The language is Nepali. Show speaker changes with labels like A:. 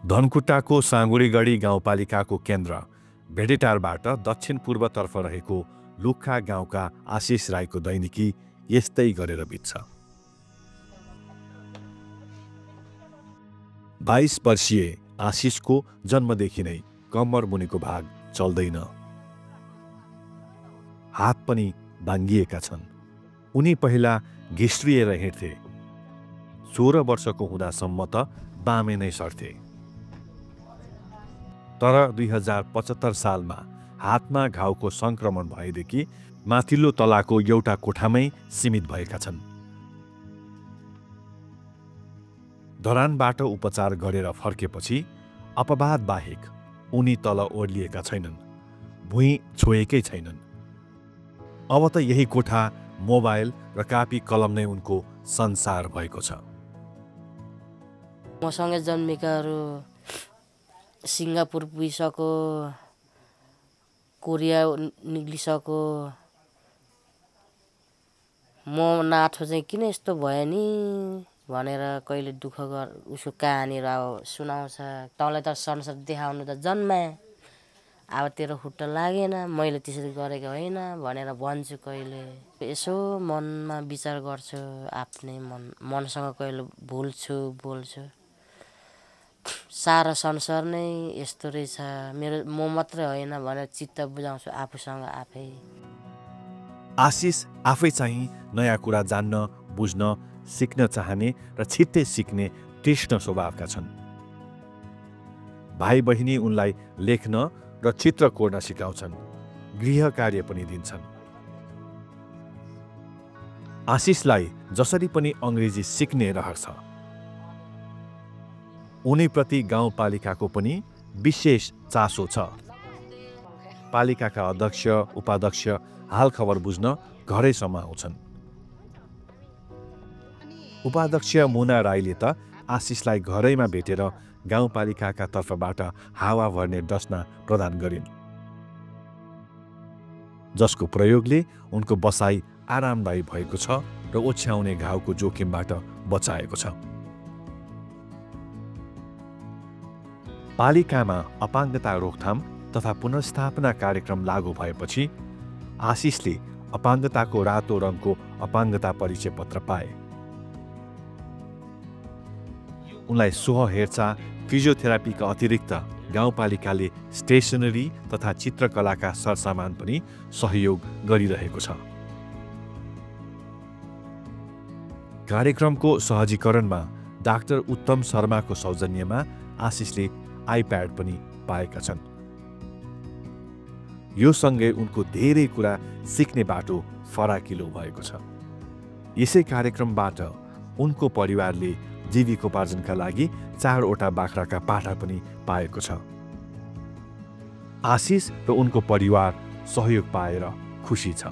A: धनकुटाको साँगुरीगढी गाउँपालिकाको केन्द्र भेडेटारबाट दक्षिण पूर्वतर्फ रहेको लुक्खा गाउँका आशिष राईको दैनिकी यस्तै गरेर बित्छ। 22 वर्षीय आशिषको जन्मदेखि नै कम्मर मुनिको भाग चल्दैन। हात पनि भाङ्गिएका छन्। उनी पहिला घिस्रिएर हिँड्थे। 16 वर्षको हुँदासम्म त बामे नै सर्थे। तर 2075 सालमा हातमा घाउको संक्रमण भएदेखि माथिल्लो तलाको एउटा कोठामै सीमित भएका छन्। धरानबाट उपचार गरेर फर्केपछि अपवाद बाहेक उनी तल ओर्लिएका छैनन्, भुइँ छोएकै छैनन्। अब त यही कोठा, मोबाइल र कापी कलम नै उनको संसार भएको छ।
B: मसँगै जन्मेकाहरू सिङ्गापुर पुगिसक्यो, कोरिया निक्लिसक्यो। म नाठो चाहिँ किन यस्तो भयो नि भनेर कहिले दुःख उसको कहानीहरू अब सुनाउँछ। तँलाई त संसार देखाउनु त जन्माए, अब तेरो खुट्टा लागेन, मैले त्यसरी गरेको होइन भनेर भन्छु। कहिले यसो मनमा विचार गर्छु, आफ्नै मनसँग कहिले भुल्छु, बोल्छु। सारा संसार नै यस्तो रहेछ, म मात्रै होइन भनेर चित्त बुझाउँछु आफूसँग आफै।
A: आशिष आफै चाहिँ नयाँ कुरा जान्न, बुझ्न, सिक्न चाहने र छिट्टै सिक्ने तीक्ष्ण स्वभावका छन्। भाइ बहिनी उनलाई लेख्न र चित्र कोर्न सिकाउँछन्, गृह कार्य पनि दिन्छन्। आशिषलाई जसरी पनि अङ्ग्रेजी सिक्ने रहर छ। उनीप्रति गाउँपालिकाको पनि विशेष चासो छ। पालिकाका अध्यक्ष, उपाध्यक्ष हालखबर बुझ्न घरैसम्म आउँछन्। उपाध्यक्ष मुना राईले त आशिषलाई घरैमा भेटेर गाउँपालिकाका तर्फबाट हावा भर्ने डसना प्रदान गरिन्, जसको प्रयोगले उनको बसाई आरामदायी भएको छ र ओछ्याउने घाउको जोखिमबाट बचाएको छ। पालिकामा अपाङ्गता रोकथाम तथा पुनर्स्थापना कार्यक्रम लागू भएपछि आशिषले अपाङ्गताको रातो रङको अपाङ्गता परिचय पत्र पाए। उनलाई सोह हेरचाह, फिजियोथेरापीका अतिरिक्त गाउँपालिकाले स्टेसनरी तथा चित्रकलाका सरसामान पनि सहयोग गरिरहेको छ। कार्यक्रमको सहजीकरणमा डाक्टर उत्तम शर्माको सौजन्यमा आशिषले आइप्याड पनि पाएका छन्। यो सँगै उनको धेरै कुरा सिक्ने बाटो फराकिलो भएको छ। यसै कार्यक्रमबाट उनको परिवारले जीविकोपार्जनका लागि 4वटा बाख्राका पाठा पनि पाएको छ। आशिष र उनको परिवार सहयोग पाएर खुसी छ।